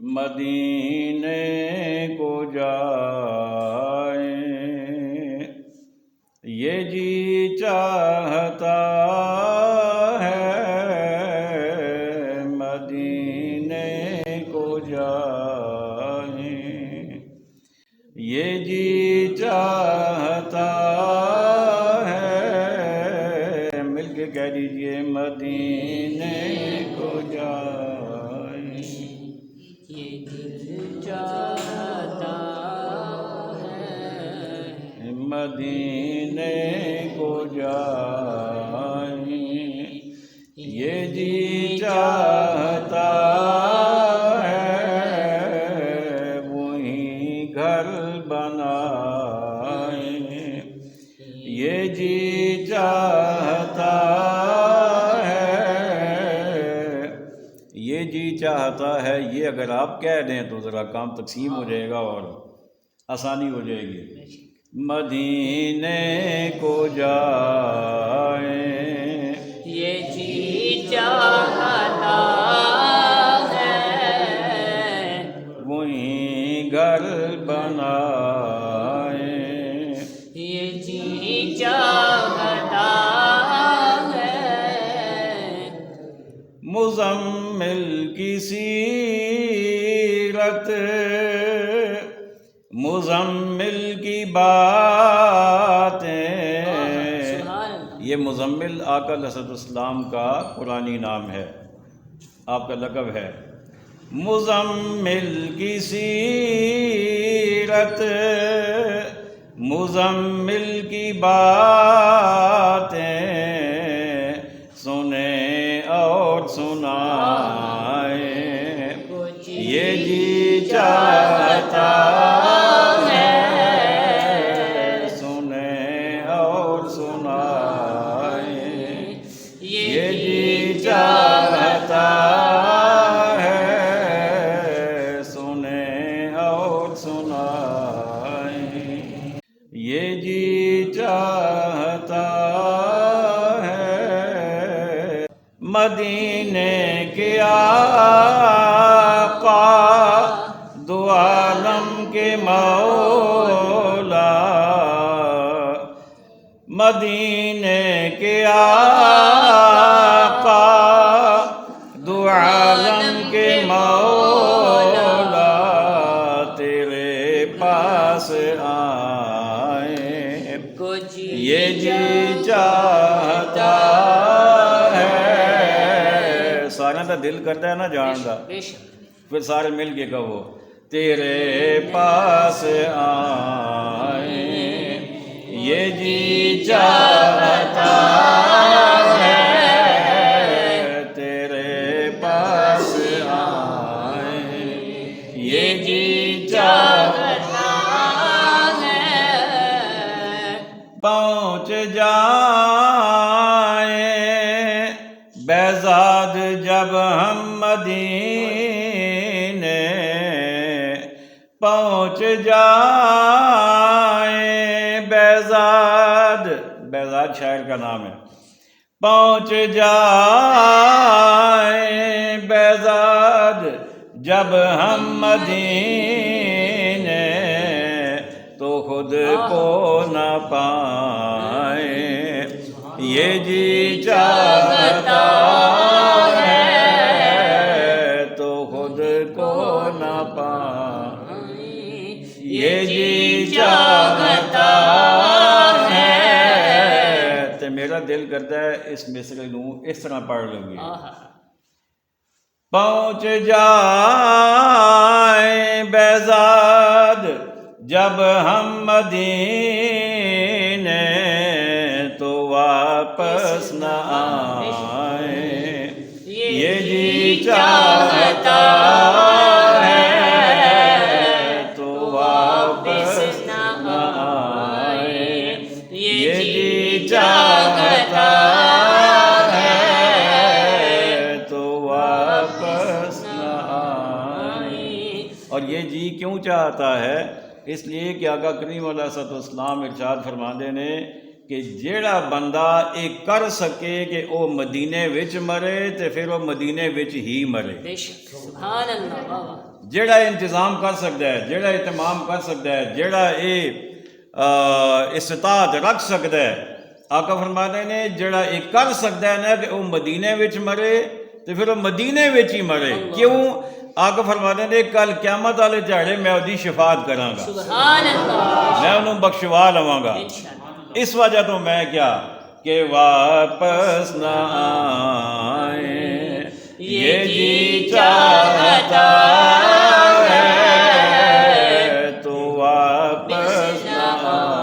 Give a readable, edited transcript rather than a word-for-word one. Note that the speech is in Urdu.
مدینے کو جائیں، یہ جی چاہتا ہے مدینے کو جائیں، یہ جی چاہتا ہے، مل کے کہہ دیجئے مدینے کو جائیں، یہ دل چاہتا ہے مدینے کو جائیں، یہ جی چاہتا ہے، وہیں گھر بنائیں، یہ جی چاہتا ہے، یہ جی چاہتا ہے، یہ اگر آپ کہہ دیں تو ذرا کام تقسیم ہو جائے گا اور آسانی ہو جائے گی۔ مدینے کو جائیں، یہ جی چاہتا ہے، وہیں گھر بنائیں، یہ جی چاہتا ہے، مزمل کی سیرت، مزمل کی باتیں، یہ مزمل آقا علیہ السلام کا قرآنی نام ہے، آپ کا لقب ہے۔ مزمل کی سیرت، مزمل کی باتیں، سنیں اور سنائیں، یہ جی چاہتا ہے، سنیں اور سنائیں، یہ جی چاہتا ہے، سنیں اور سنائیں، یہ جی چاہتا ہے، مدینے کے آقا دو عالم کے مولا، مدینے کے آقا دو عالم کے مولا، تیرے پاس آئیں، یہ جی چاہتا ہے، سارے کا دل کرتا ہے نا جان کا، پھر سارے مل کے کہو تیرے پاس آئیں، یہ جی چاہتا ہے، تیرے پاس آئیں، یہ جی چاہتا ہے، پہنچ جائیں بیزاد جب ہم مدینے، پہنچ جائیں بیزاد، بیزاد شاعر کا نام ہے، پہنچ جائیں بیزاد جب ہم مدینے، تو خود کو نہ پائیں، یہ جی چاہتا ہے، تو خود کو نہ پائیں، یہ جی چاہتا ہے، تو میرا دل کرتا ہے اس مصرع لوں اس طرح پڑھ لوں گی، پہنچ جائیں بیزاد جب ہم مدینے، تو واپس نہ آئیں، یہ جی چاہتا ہے، تو واپس نہ آئیں، یہ جی چاہتا ہے، تو واپس نہ آئیں، اور یہ جی کیوں چاہتا ہے؟ اس لیے کہ آقا کریم علیہ السلام ارشاد فرماندے نے کہ جیڑا بندہ ایک کر سکے کہ وہ مدینے وچ مرے تے پھر وہ مدینے وچ ہی مرے۔ سبحان اللہ۔ جڑا انتظام کر سکتا ہے، جڑا اہتمام کر سکتا ہے، جڑا یہ استطاعت رکھ سکتا ہے، آقا فرماتے نے جڑا یہ کر سکتا ہے نا کہ وہ مدینے وچ مرے تو پھر وہ مدینے وچ ہی مرے. کیوں؟ آقا فرماتے نے کل قیامت والے جھاڑے میں وہی شفاعت کراں گا، سبحان اللہ. میں انہوں بخشوا لواں گا. انشاءاللہ. اس وجہ تو میں کیا کہ واپس نہ آئے یہ جی چاہتا ہے تو واپس نہ آئے.